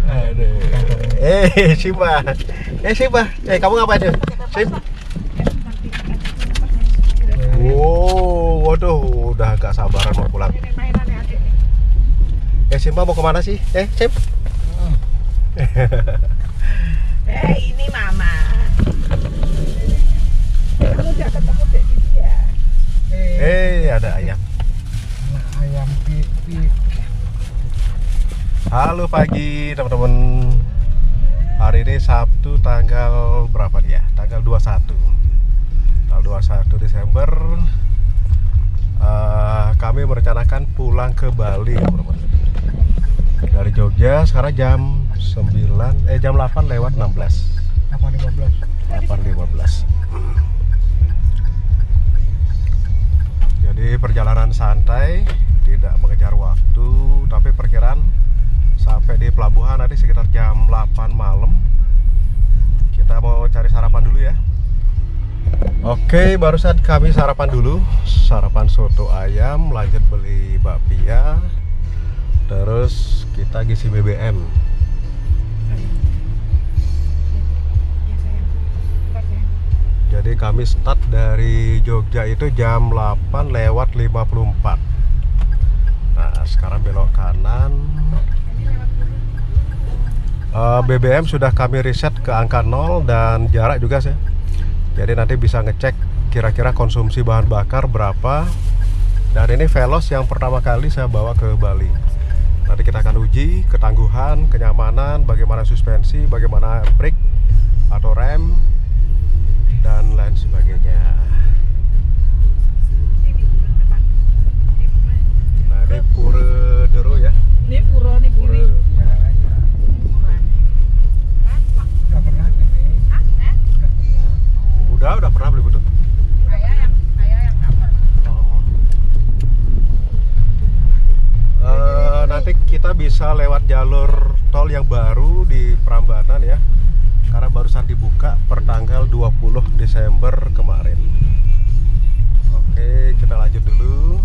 Aduh. Simba. Simba. Kamu ngapain tuh? Simba. Wow, waduh, udah gak sabaran mau pulang. Simba mau kemana sih? Sim. Ini mama. Kamu udah ketemu Dek Didi ya? Ada ayam. Ayam pipi. Halo pagi teman-teman. Hari ini Sabtu tanggal berapa dia? Tanggal 21. Tanggal 21 Desember. Kami merencanakan pulang ke Bali, teman-teman. Dari Jogja sekarang jam 8 lewat 16. 8.15. Jadi perjalanan santai, tidak mengejar waktu, tapi perkiraan sampai di pelabuhan nanti sekitar jam 8 malam. Kita mau cari sarapan dulu ya. Oke, barusan kami sarapan dulu. Sarapan soto ayam, lanjut beli bakpia. Terus kita ngisi BBM. Jadi kami start dari Jogja itu jam 8 lewat 54. Nah, sekarang belok kanan. BBM sudah kami reset ke angka 0 dan jarak juga sih. Jadi nanti bisa ngecek kira-kira konsumsi bahan bakar berapa. Dan ini Veloz yang pertama kali saya bawa ke Bali. Nanti kita akan uji ketangguhan, kenyamanan, bagaimana suspensi, bagaimana brake atau rem, dan lain sebagainya. Nah, ini Pura Dero ya. Ini pura nih kiri. Udah pernah ini. Udah pernah beli betul. Saya yang nggak pernah. Nanti kita bisa lewat jalur tol yang baru di Prambanan ya, karena barusan dibuka per tanggal 20 Desember kemarin. Oke, kita lanjut dulu.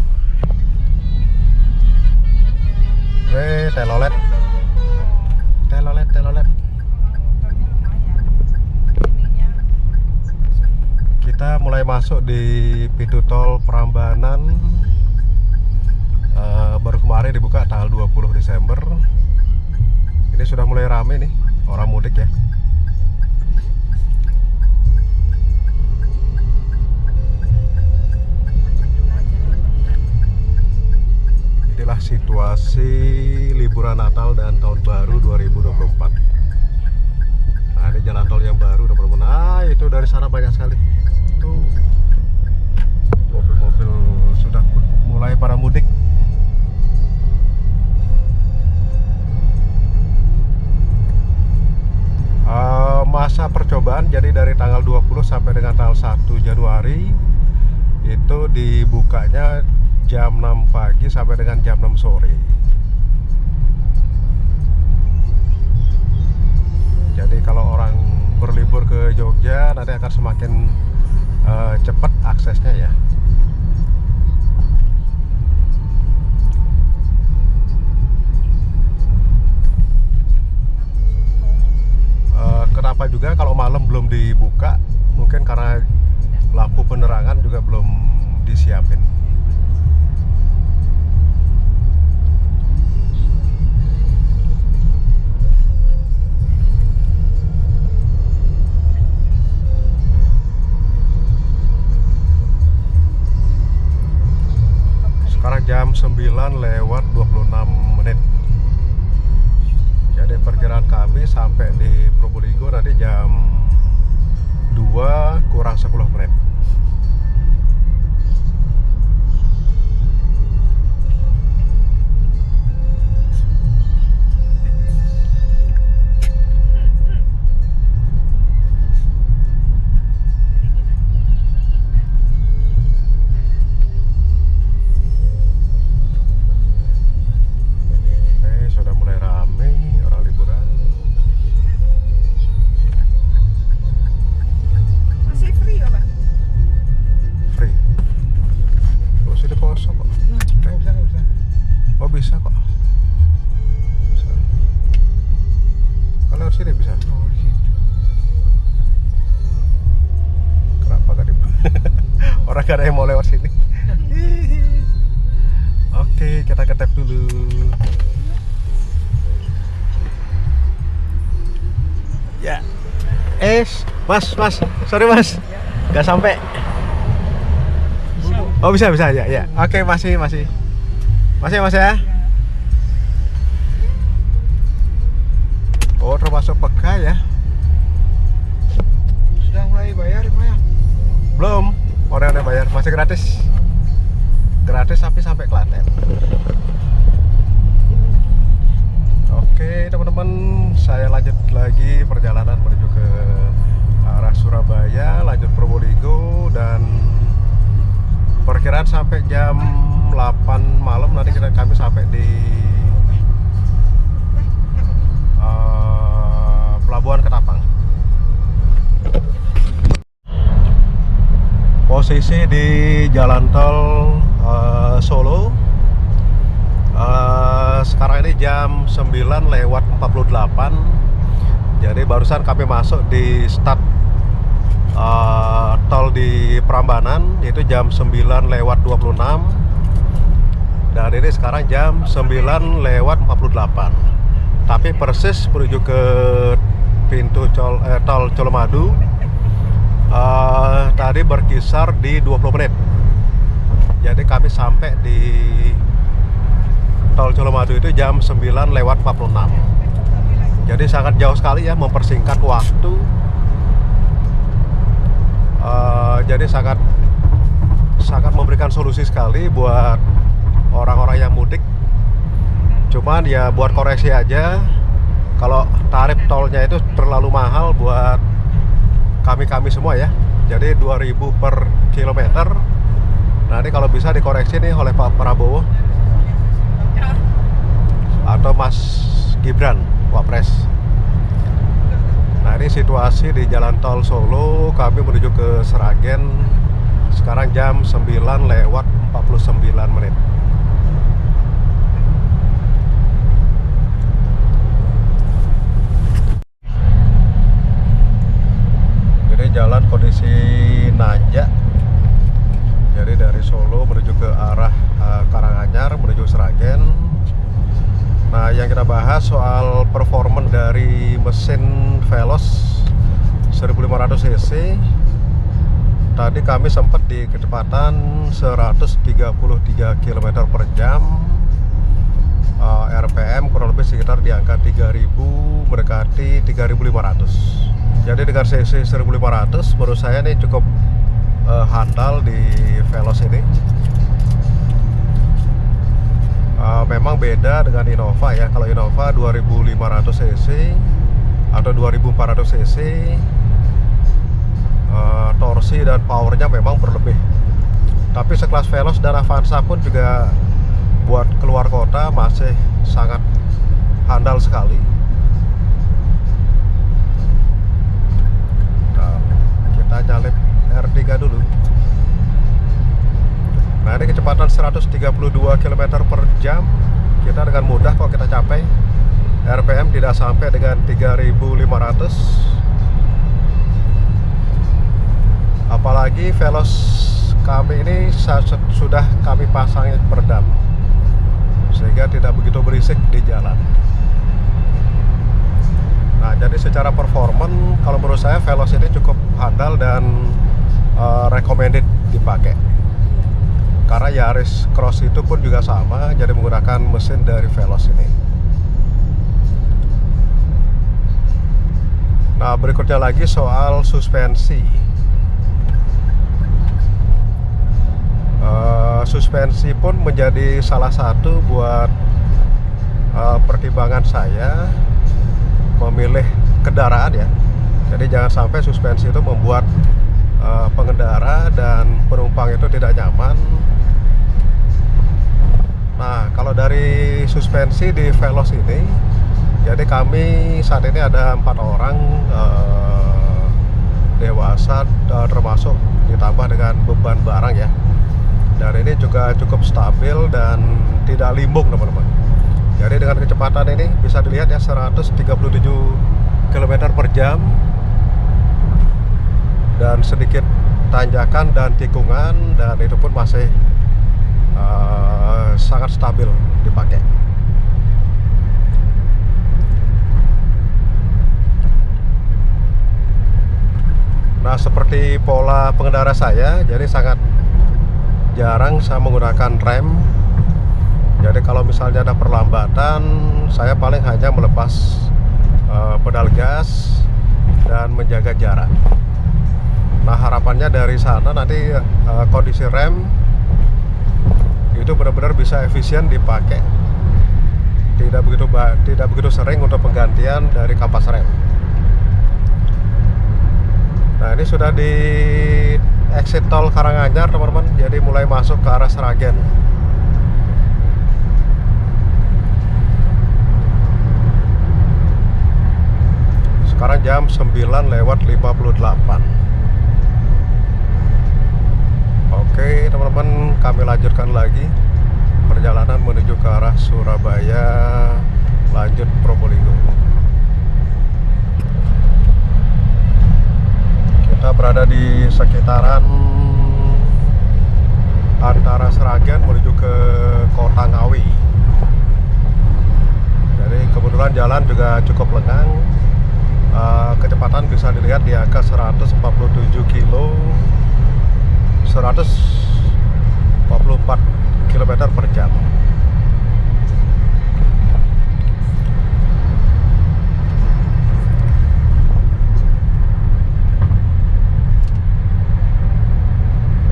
Telolet. Kita mulai masuk di pintu tol Prambanan. Baru kemarin dibuka tanggal 20 Desember. Ini sudah mulai rame nih orang mudik ya. Inilah situasi liburan Natal dan Tahun Baru 2024. Nah, ini jalan tol yang baru udah benar-benar. Itu dari sana banyak sekali. Tuh, mobil-mobil sudah mulai pada mudik. Masa percobaan jadi dari tanggal 20 sampai dengan tanggal 1 Januari itu dibukanya jam 6 pagi sampai dengan jam 6 sore. Jadi kalau orang berlibur ke Jogja nanti akan semakin cepat aksesnya ya. Kenapa juga kalau malam belum dibuka? Mungkin karena lampu penerangan juga belum disiapin. Sekarang jam 9 lewat 26 menit. Jadi perkiraan kami sampai di Probolinggo nanti jam 2 kurang 10 menit. Sudah mulai ramai orang liburan. Masih free ya, Pak? sini bisa. Oh, di situ. Kenapa tadi? Orang gak ada yang mau lewat sini. Oke, kita ke tap dulu. Ya. Mas, sorry mas, nggak sampai. Oh bisa ya. Oke, masih mas ya. Oh termasuk peka ya. Sudah mulai bayar, Maya? Belum, orang udah bayar, masih gratis tapi sampai Klaten. Oke teman-teman, saya lanjut lagi perjalanan menuju ke arah Surabaya, lanjut Probolinggo, dan perkiraan sampai jam 8 malam nanti kami sampai di Pelabuhan Ketapang. Posisi di jalan tol Solo. Sekarang ini jam 9:48. Jadi barusan kami masuk di start tol di Prambanan, yaitu jam 9:26. Dan ini sekarang jam 9:48. Tapi persis menuju ke pintu tol Colomadu tadi berkisar di 20 menit. Jadi kami sampai di tol Colomadu itu jam 9:46. Jadi sangat jauh sekali ya, mempersingkat waktu. Jadi sangat memberikan solusi sekali buat orang-orang yang mudik. Cuman ya buat koreksi aja, kalau tarif tolnya itu terlalu mahal buat kami semua ya. Jadi 2.000 per kilometer. Nanti kalau bisa dikoreksi nih oleh Pak Prabowo atau Mas Gibran, Wapres. Nah ini situasi di jalan tol Solo, kami menuju ke Sragen. Sekarang jam 9:49 menit. Jadi jalan kondisi nanjak. Jadi dari Solo menuju ke arah Karanganyar menuju Sragen. Nah yang kita bahas soal performa dari mesin Veloz 1500 cc. Tadi kami sempat di kecepatan 133 km per jam, RPM kurang lebih sekitar di angka 3000 mendekati 3500. Jadi dengan cc 1500 menurut saya ini cukup handal di Veloz ini. Memang beda dengan Innova ya. Kalau Innova 2500 cc atau 2400 cc, torsi dan powernya memang berlebih. Tapi sekelas Veloz dan Avanza pun juga buat keluar kota masih sangat handal sekali. Nah, kita nyalip R3 dulu. Nah ini kecepatan 132 km per jam. Kita dengan mudah kok kita capai. RPM tidak sampai dengan 3500. Apalagi Veloz kami ini sudah kami pasangi peredam, sehingga tidak begitu berisik di jalan. Nah jadi secara performan kalau menurut saya Veloz ini cukup handal dan recommended dipakai. Karena Yaris Cross itu pun juga sama, jadi menggunakan mesin dari Veloz ini. Nah berikutnya lagi soal suspensi. Suspensi pun menjadi salah satu buat pertimbangan saya memilih kendaraan ya. Jadi jangan sampai suspensi itu membuat pengendara dan penumpang itu tidak nyaman. Nah kalau dari suspensi di Veloz ini, jadi kami saat ini ada 4 orang dewasa, termasuk ditambah dengan beban barang ya. Dan ini juga cukup stabil dan tidak limbung teman-teman. Jadi dengan kecepatan ini bisa dilihat ya 137 km per jam, dan sedikit tanjakan dan tikungan, dan itu pun masih sangat stabil dipakai. Nah, seperti pola pengendara saya, jadi sangat jarang saya menggunakan rem. Jadi kalau misalnya ada perlambatan, saya paling hanya melepas pedal gas dan menjaga jarak. Nah, harapannya dari sana nanti kondisi rem itu benar-benar bisa efisien dipakai, tidak begitu sering untuk penggantian dari kapas rem. Nah, ini sudah di exit tol Karanganyar, teman-teman. Jadi mulai masuk ke arah Sragen. Sekarang jam 9:58. Oke, teman-teman, kami lanjutkan lagi perjalanan menuju ke arah Surabaya, lanjut Probolinggo. Kita berada di sekitaran antara Sragen menuju ke Kota Ngawi. Jadi kebetulan jalan juga cukup lengang. Kecepatan bisa dilihat di angka 147 kilo 144 km per jam.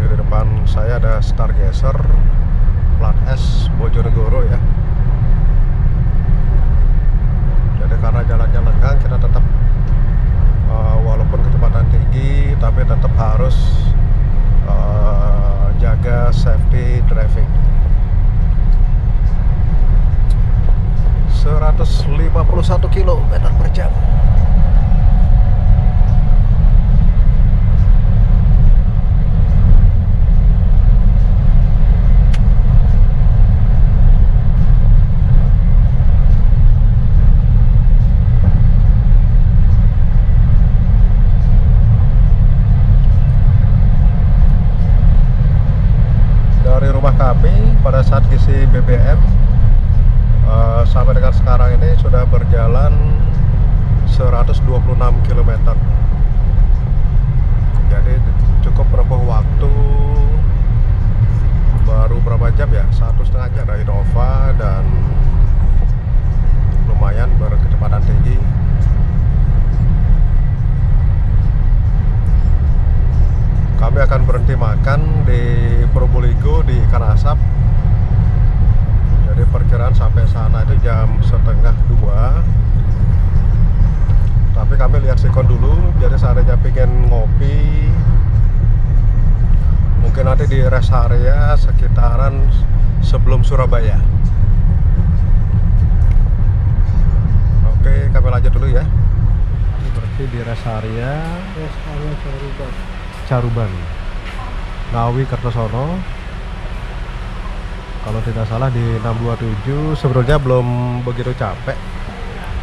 Di depan saya ada Stargazer plat S Bojonegoro ya. Jadi karena jalannya lengang, kita tetap walaupun kecepatan tinggi, tapi tetap harus jaga safety driving. 151 km per jam. Dari rumah kami pada saat isi BBM sampai dengan sekarang ini sudah berjalan 126 km. Jadi cukup menempuh waktu baru berapa jam ya? 1,5 jam. Ada Innova dan lumayan berkecepatan tinggi. Kami akan berhenti makan di Probolinggo di Ikan Asap. Jadi perkiraan sampai sana itu jam 1:30. Tapi kami lihat sikon dulu. Jadi seandainya pengen ngopi, mungkin nanti di rest area sekitaran sebelum Surabaya. Oke, kami lanjut dulu ya. Kami berhenti di rest area Caruban, Ngawi, Kertosono. Kalau tidak salah di 627. Sebenarnya belum begitu capek.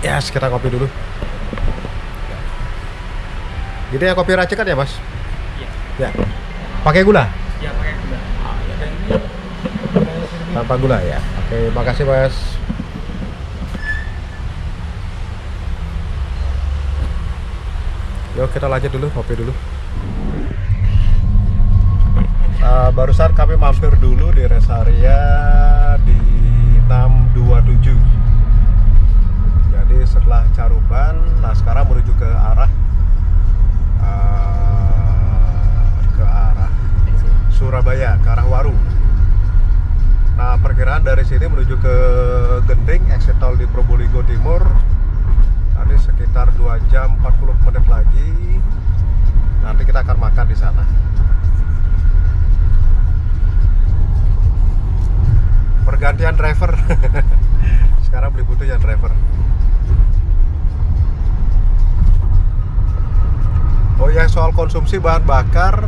Ya, kita kopi dulu. Ini ya kopi racikan ya, Mas? Iya. Ya. Pakai gula? Ya, pakai gula. Tanpa gula ya. Oke, makasih, Mas. Yuk kita lanjut dulu, kopi dulu. Barusan kami mampir dulu di rest area di 627. Jadi setelah Caruban, nah sekarang menuju ke arah Surabaya, ke arah Waru. Nah, perkiraan dari sini menuju ke Gending, exit tol di Probolinggo Timur. Nanti sekitar 2 jam 40 menit lagi. Nanti kita akan makan di sana. Pergantian driver. Sekarang beli butuh yang driver. Oh ya, soal konsumsi bahan bakar,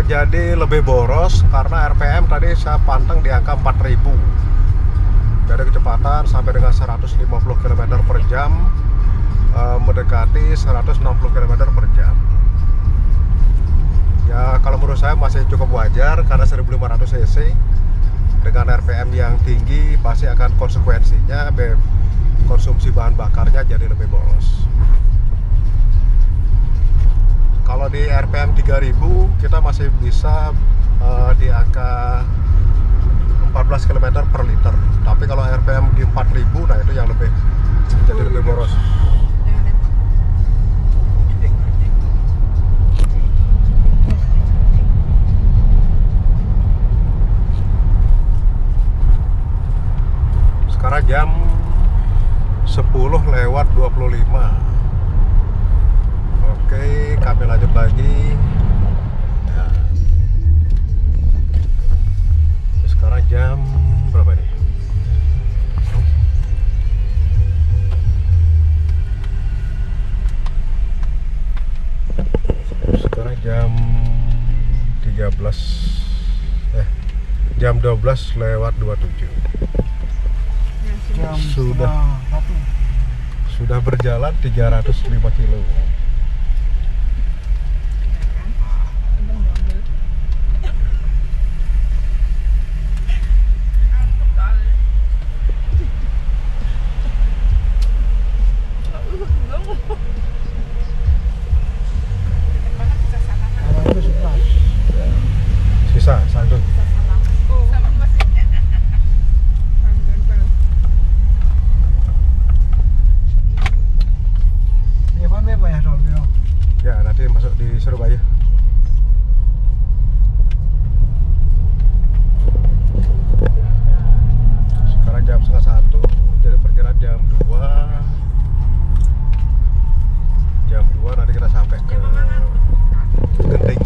jadi lebih boros karena RPM tadi saya panteng di angka 4000. Jadi kecepatan sampai dengan 150 km per jam. mendekati 160 km per jam. Ya kalau menurut saya masih cukup wajar karena 1500 cc dengan RPM yang tinggi pasti akan konsekuensinya konsumsi bahan bakarnya jadi lebih boros. Kalau di RPM 3000 kita masih bisa di angka 14 km per liter. Tapi kalau RPM di 4000, nah itu yang lebih jadi lebih boros. Sekarang jam 10:25. Oke, kami lanjut lagi. Ya. Sekarang jam berapa nih? Sekarang jam 12:27. Jam Sudah. 1. Sudah berjalan 305 kilo. Arah itu 11. Sisa satu. Iya kan bebas ya soalnya. Ya nanti masuk di Surabaya. Sekarang jam 1:30, jadi perkiraan jam 2 nanti kita sampai ke Genting.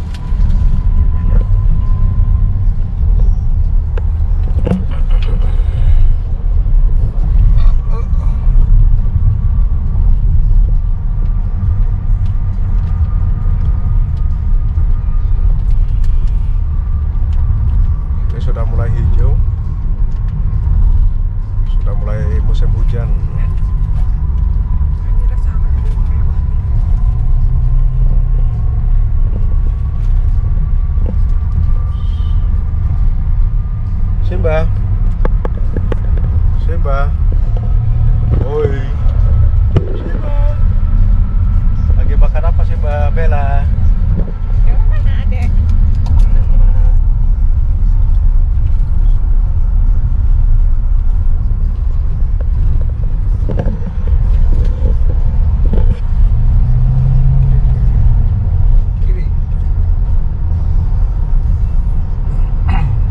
Ini sudah mulai hijau, sudah mulai musim hujan. Simba, Simba, oi, Simba, lagi makan apa Simba? Bella, Yang mana adek? Kiri.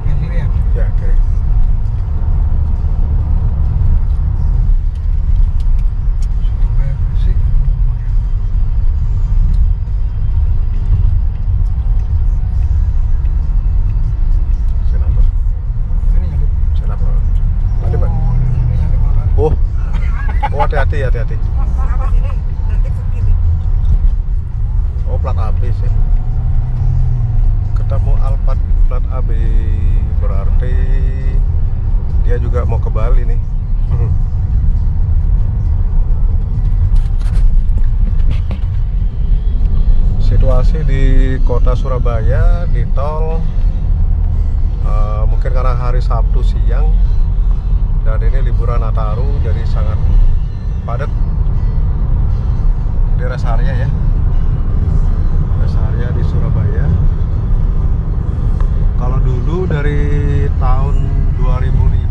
Yang kiri ya. ya oke. Supaya bersih. Kenapa? Ini nyalip. Kenapa? Ada Pak? Ini nyalip malah. Oh, hati-hati, hati-hati. Apa sini? Nanti ke kiri. Oh, plat AB sih. Ketemu Alphard plat AB, berarti dia juga mau ke Bali nih. Situasi di kota Surabaya di tol mungkin karena hari Sabtu siang dan ini liburan Nataru jadi sangat padat di rest area ya. Rest area di Surabaya. Kalau dulu dari tahun 2005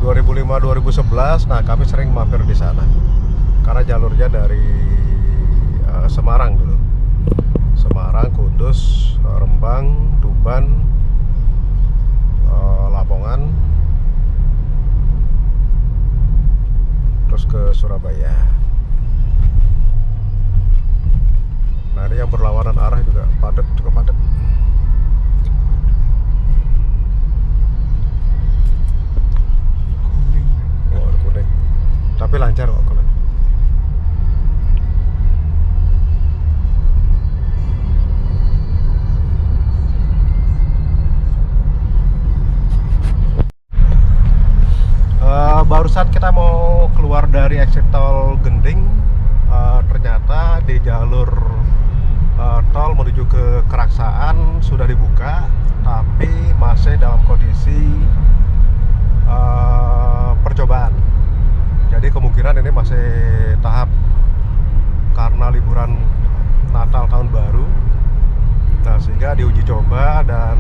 2011, nah kami sering mampir di sana karena jalurnya dari Semarang dulu, Semarang, Kudus, Rembang, Tuban, Lamongan, terus ke Surabaya. Nah ini yang berlawanan arah juga padat, cukup padat. Kuning. Oh, ada kuning. Tapi lancar kok kalau. Barusan kita mau keluar dari exit tol Genting. di jalur tol menuju ke Keraksaan sudah dibuka, tapi masih dalam kondisi percobaan. Jadi kemungkinan ini masih tahap karena liburan Natal tahun baru. Nah, sehingga diuji coba dan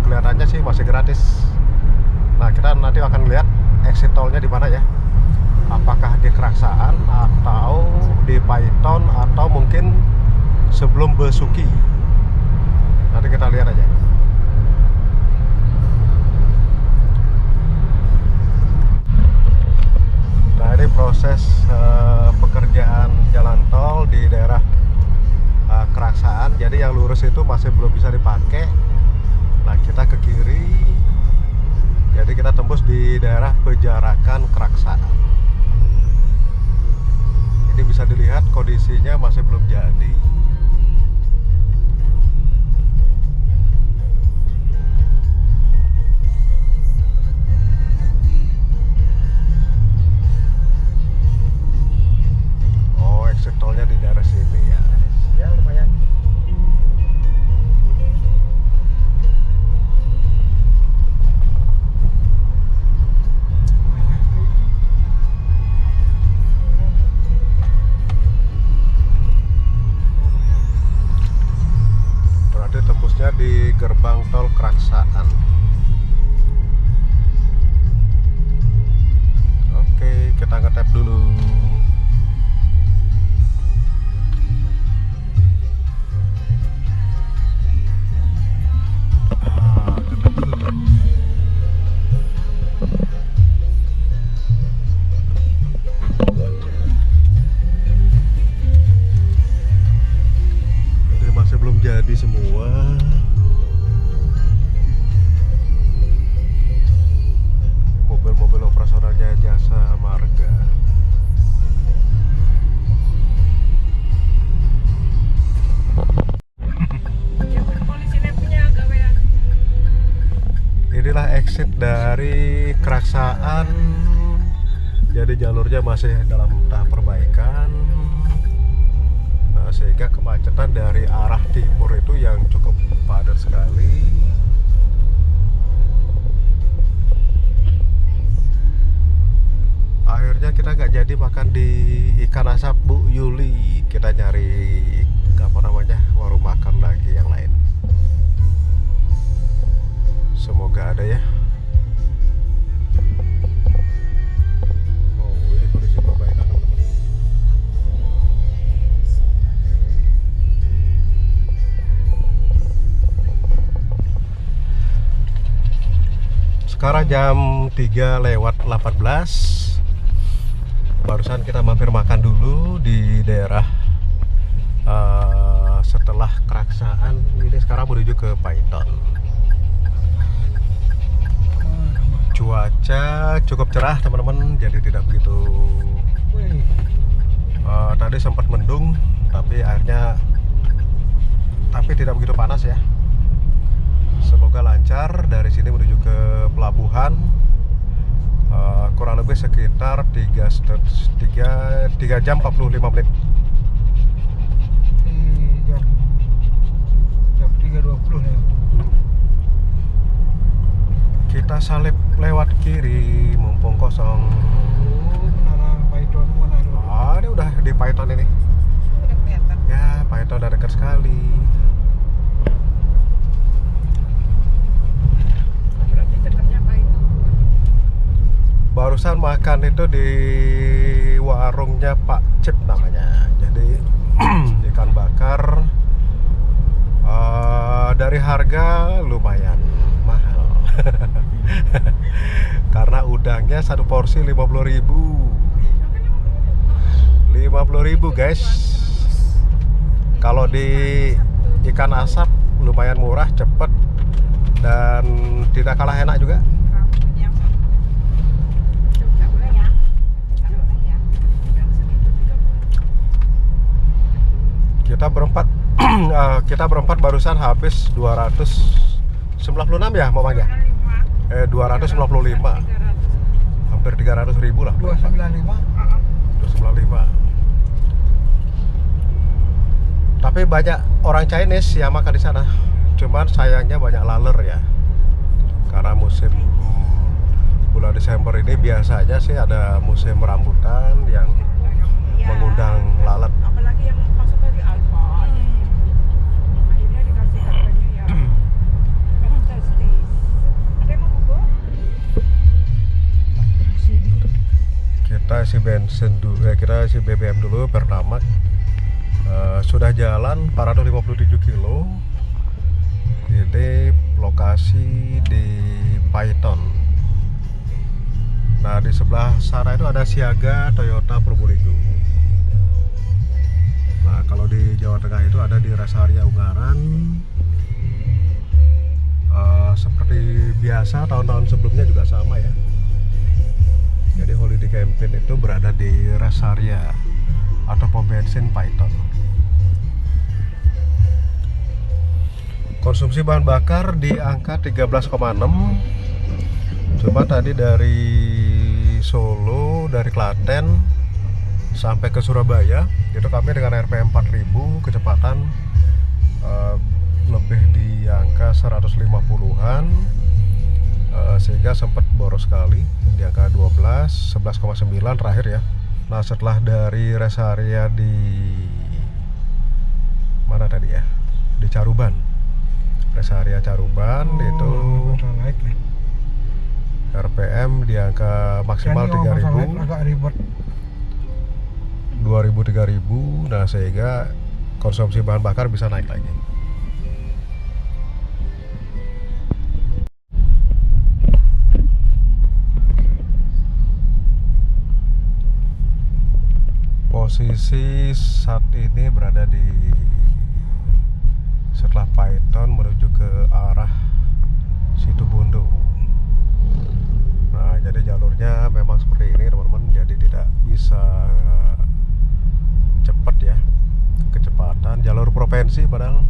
kelihatannya sih masih gratis. Nah, kita nanti akan lihat exit tolnya di mana ya. Apakah di Keraksaan atau di Paiton atau mungkin sebelum Besuki. Nanti kita lihat aja. Nah, ini proses pekerjaan jalan tol di daerah Keraksaan. Jadi yang lurus itu masih belum bisa dipakai. Nah, kita ke kiri. Jadi kita tembus di daerah Pejarakan Keraksaan. Ini bisa dilihat kondisinya masih belum jadi. Oh, exit tolnya di daerah sini ya. Ya, lumayan. Berarti tembusnya di gerbang tol Keraksaan. Oke, kita ngetap dulu. Ini masih belum jadi semua. Mobil-mobil operasionalnya Jasa Marga. Inilah exit dari Keraksaan. Jadi jalurnya masih dalam tahap perbaikan. Nah, sehingga kemacetan dari arah timur itu yang cukup padat sekali. Akhirnya kita nggak jadi makan di ikan asap Bu Yuli. Kita nyari apa namanya warung makan lagi yang lain. Semoga ada ya. Oh, ini kondisi perbaikan teman-teman. Sekarang jam 3:18. Barusan kita mampir makan dulu di daerah setelah Keraksaan. Ini sekarang menuju ke Paiton. Cuaca cukup cerah teman-teman, jadi tidak begitu tadi sempat mendung, tapi akhirnya tidak begitu panas ya. Semoga lancar dari sini menuju ke pelabuhan. Kurang lebih sekitar 3 jam 45 menit. Jam 3.20 nih. Kita salip lewat kiri mumpung kosong. Menara Paiton mana itu? Ini udah di Paiton ini. Udah kelihatan. Ya, Paiton udah dekat sekali. Berarti dekatnya apa itu? Barusan makan itu di warungnya Pak Cip namanya. Jadi ikan bakar dari harga lumayan mahal. Karena udangnya satu porsi 50.000. 50.000 guys. Kalau di ikan asap lumayan murah, cepet, dan tidak kalah enak juga. Kita berempat barusan habis 296 ya mamanya. 295. Hampir 300.000 lah. 295. 295. banyak orang Chinese yang makan di sana. Cuman sayangnya banyak laler ya. Karena musim bulan Desember ini biasanya sih ada musim rambutan yang mengundang lalat. Apalagi yang masuk dari Alphard. Akhirnya dikasih harganya ya fantastis. Ada yang mau bubuk? Kita isi bensin dulu, kita isi BBM dulu Pertamax. Sudah jalan 457 kilo. Ini lokasi di Python. Nah, di sebelah sana itu ada siaga Toyota Probolinggo. Nah, kalau di Jawa Tengah itu ada di rest area Ungaran. Seperti biasa tahun-tahun sebelumnya juga sama ya. Jadi Holiday Campaign itu berada di rest area atau pom bensin Python. Konsumsi bahan bakar di angka 13,6. Coba tadi dari Solo, dari Klaten sampai ke Surabaya itu kami dengan RPM 4000 kecepatan lebih di angka 150-an, sehingga sempat boros sekali di angka 11,9 terakhir ya. Nah, setelah dari rest area di mana tadi ya, di Caruban, rest area Caruban itu naik nih. RPM di angka maksimal 3000, agak ribet. 2000-3000. Nah, sehingga konsumsi bahan bakar bisa naik lagi. Posisi saat ini berada di setelah Python menuju ke arah Situbondo. Nah, jadi jalurnya memang seperti ini teman-teman, jadi tidak bisa cepat ya kecepatan. Jalur provinsi padahal,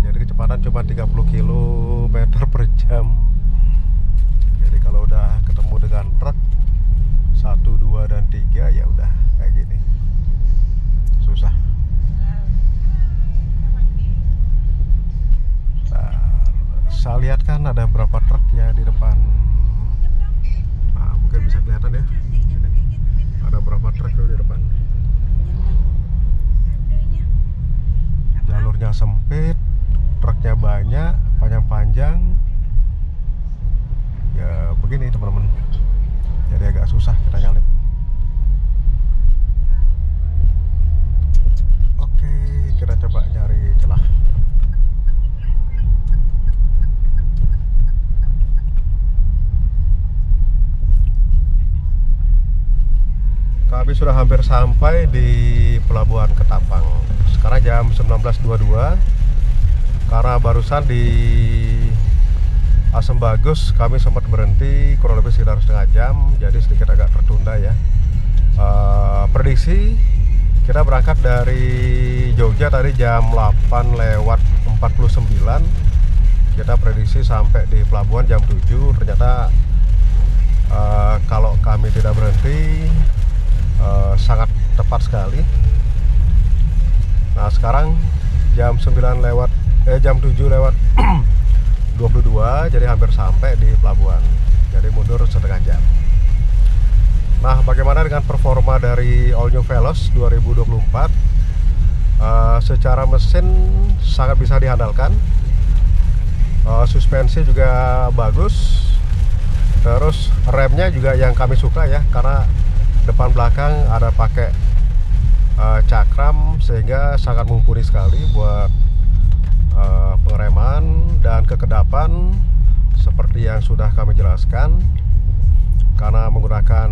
jadi kecepatan cuma 30 km per jam. Jadi kalau udah ketemu dengan truk 1, 2, dan 3 ya udah kayak gini, susah. Saya lihat kan ada berapa truk ya di depan. Nah, mungkin bisa kelihatan ya. Ada berapa truk tuh di depan. Jalurnya sempit, truknya banyak, panjang-panjang. Ya begini teman-teman. Jadi agak susah kita nyalip. Oke, kita coba nyari celah. Kami sudah hampir sampai di Pelabuhan Ketapang. Sekarang jam 19.22. Karena barusan di Asam Bagus kami sempat berhenti kurang lebih sekitar setengah jam, jadi sedikit agak tertunda ya. Prediksi kita berangkat dari Jogja tadi jam 8:49. Kita prediksi sampai di pelabuhan jam 7. Ternyata kalau kami tidak berhenti sangat tepat sekali. Nah, sekarang jam 7:22, jadi hampir sampai di pelabuhan. Jadi mundur setengah jam. Nah, bagaimana dengan performa dari All New Veloz 2024? Secara mesin sangat bisa diandalkan. Suspensi juga bagus. Terus remnya juga yang kami suka ya, karena depan belakang ada pakai cakram, sehingga sangat mumpuni sekali buat pengereman dan kekedapan seperti yang sudah kami jelaskan. Karena menggunakan,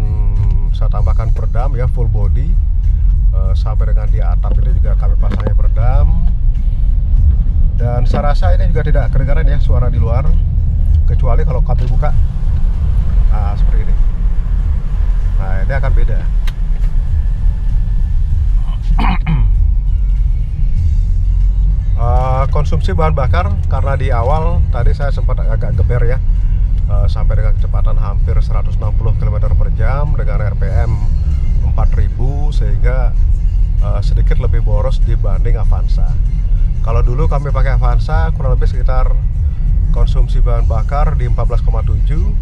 saya tambahkan peredam ya, full body, sampai dengan di atap ini juga kami pasangnya peredam. Dan saya rasa ini juga tidak kedengaran ya suara di luar, kecuali kalau kami buka. Nah, seperti ini. Nah, ini akan beda. Konsumsi bahan bakar, karena di awal tadi saya sempat agak geber ya, sampai dengan kecepatan hampir 160 km per jam dengan RPM 4000, sehingga sedikit lebih boros dibanding Avanza. Kalau dulu kami pakai Avanza kurang lebih sekitar konsumsi bahan bakar di 14,7,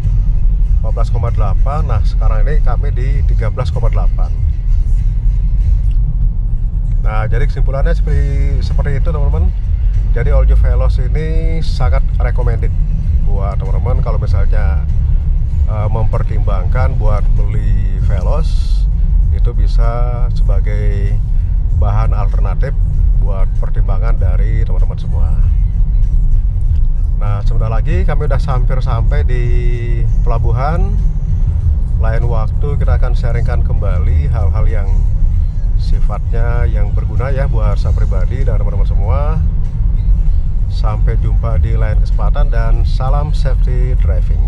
14,8. Nah sekarang ini kami di 13,8. Nah jadi kesimpulannya seperti itu teman-teman. Jadi All New Veloz ini sangat recommended buat teman-teman kalau misalnya mempertimbangkan buat beli Veloz, itu bisa sebagai bahan alternatif buat pertimbangan dari teman-teman semua. Nah sebentar lagi kami udah hampir sampai di pelabuhan. Lain waktu kita akan sharingkan kembali hal-hal yang sifatnya yang berguna ya buat saya pribadi dan teman-teman semua. Sampai jumpa di lain kesempatan dan salam safety driving.